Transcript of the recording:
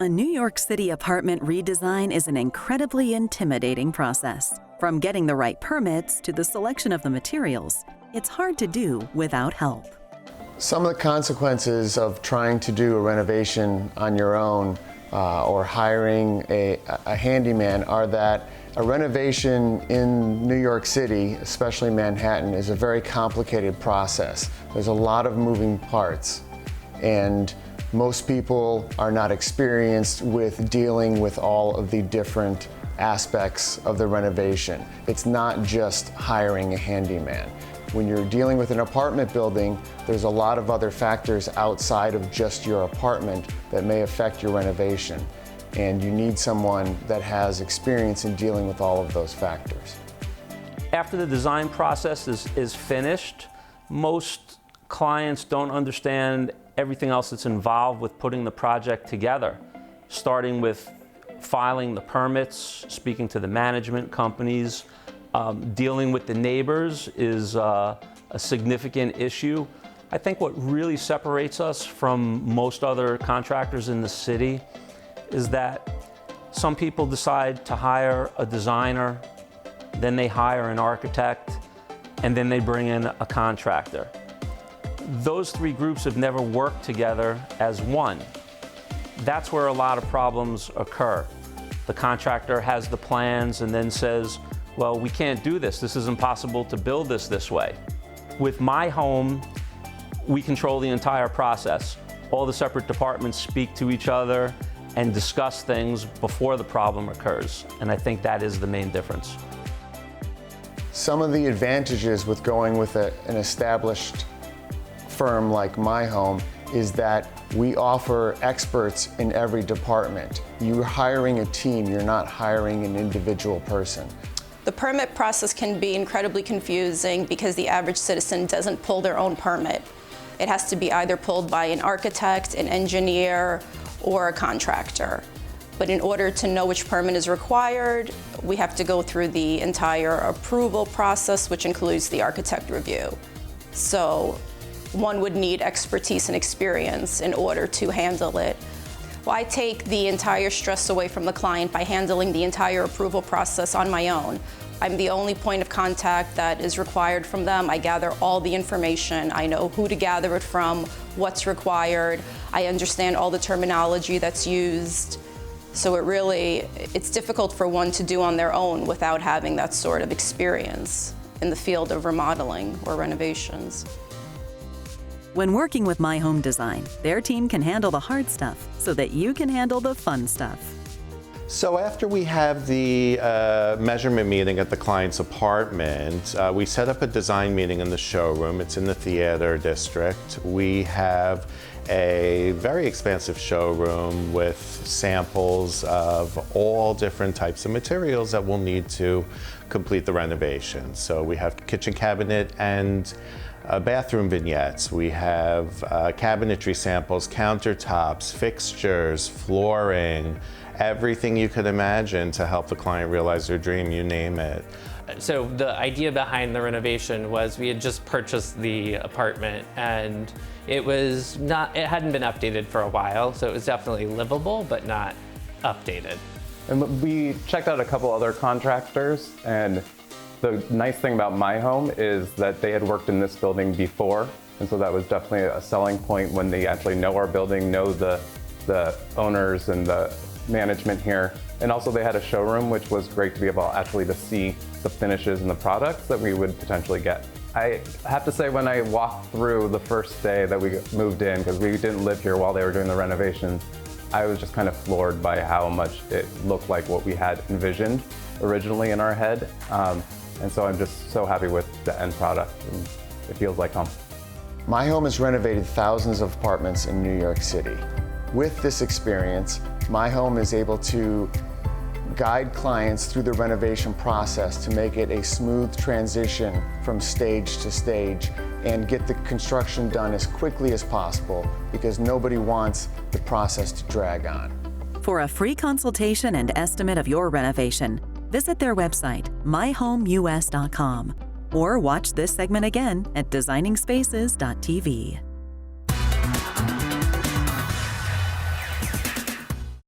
A New York City apartment redesign is an incredibly intimidating process. From getting the right permits to the selection of the materials, it's hard to do without help. Some of the consequences of trying to do a renovation on your own or hiring a handyman are that a renovation in New York City, especially Manhattan, is a very complicated process. There's a lot of moving parts, and most people are not experienced with dealing with all of the different aspects of the renovation. It's not just hiring a handyman. When you're dealing with an apartment building, there's a lot of other factors outside of just your apartment that may affect your renovation. And you need someone that has experience in dealing with all of those factors. After the design process is finished, most clients don't understand everything else that's involved with putting the project together, starting with filing the permits, speaking to the management companies, dealing with the neighbors is a significant issue. I think what really separates us from most other contractors in the city is that some people decide to hire a designer, then they hire an architect, and then they bring in a contractor. Those three groups have never worked together as one. That's where a lot of problems occur. The contractor has the plans and then says, well, we can't do this. This is impossible to build this way. With MyHome, we control the entire process. All the separate departments speak to each other and discuss things before the problem occurs. And I think that is the main difference. Some of the advantages with going with an established firm like MyHome is that we offer experts in every department. You're hiring a team, you're not hiring an individual person. The permit process can be incredibly confusing because the average citizen doesn't pull their own permit. It has to be either pulled by an architect, an engineer, or a contractor. But in order to know which permit is required, we have to go through the entire approval process, which includes the architect review. So one would need expertise and experience in order to handle it. Well, I take the entire stress away from the client by handling the entire approval process on my own. I'm the only point of contact that is required from them. I gather all the information. I know who to gather it from, what's required. I understand all the terminology that's used. So it's difficult for one to do on their own without having that sort of experience in the field of remodeling or renovations. When working with MyHome Design, their team can handle the hard stuff so that you can handle the fun stuff. So after we have the measurement meeting at the client's apartment, we set up a design meeting in the showroom. It's in the theater district. We have a very expansive showroom with samples of all different types of materials that we'll need to complete the renovation. So we have kitchen cabinet and bathroom vignettes. We have cabinetry samples, countertops, fixtures, flooring, everything you could imagine to help the client realize their dream, you name it. So the idea behind the renovation was we had just purchased the apartment and it hadn't been updated for a while, so it was definitely livable, but not updated. And we checked out a couple other contractors, and the nice thing about MyHome is that they had worked in this building before, and so that was definitely a selling point when they actually know our building, know the owners and the management here. And also they had a showroom, which was great to be able actually to see the finishes and the products that we would potentially get. I have to say, when I walked through the first day that we moved in, because we didn't live here while they were doing the renovations, I was just kind of floored by how much it looked like what we had envisioned originally in our head. And so I'm just so happy with the end product, and it feels like home. MyHome has renovated thousands of apartments in New York City. With this experience, MyHome is able to guide clients through the renovation process to make it a smooth transition from stage to stage and get the construction done as quickly as possible, because nobody wants the process to drag on. For a free consultation and estimate of your renovation, visit their website, myhomeus.com. Or watch this segment again at designingspaces.tv.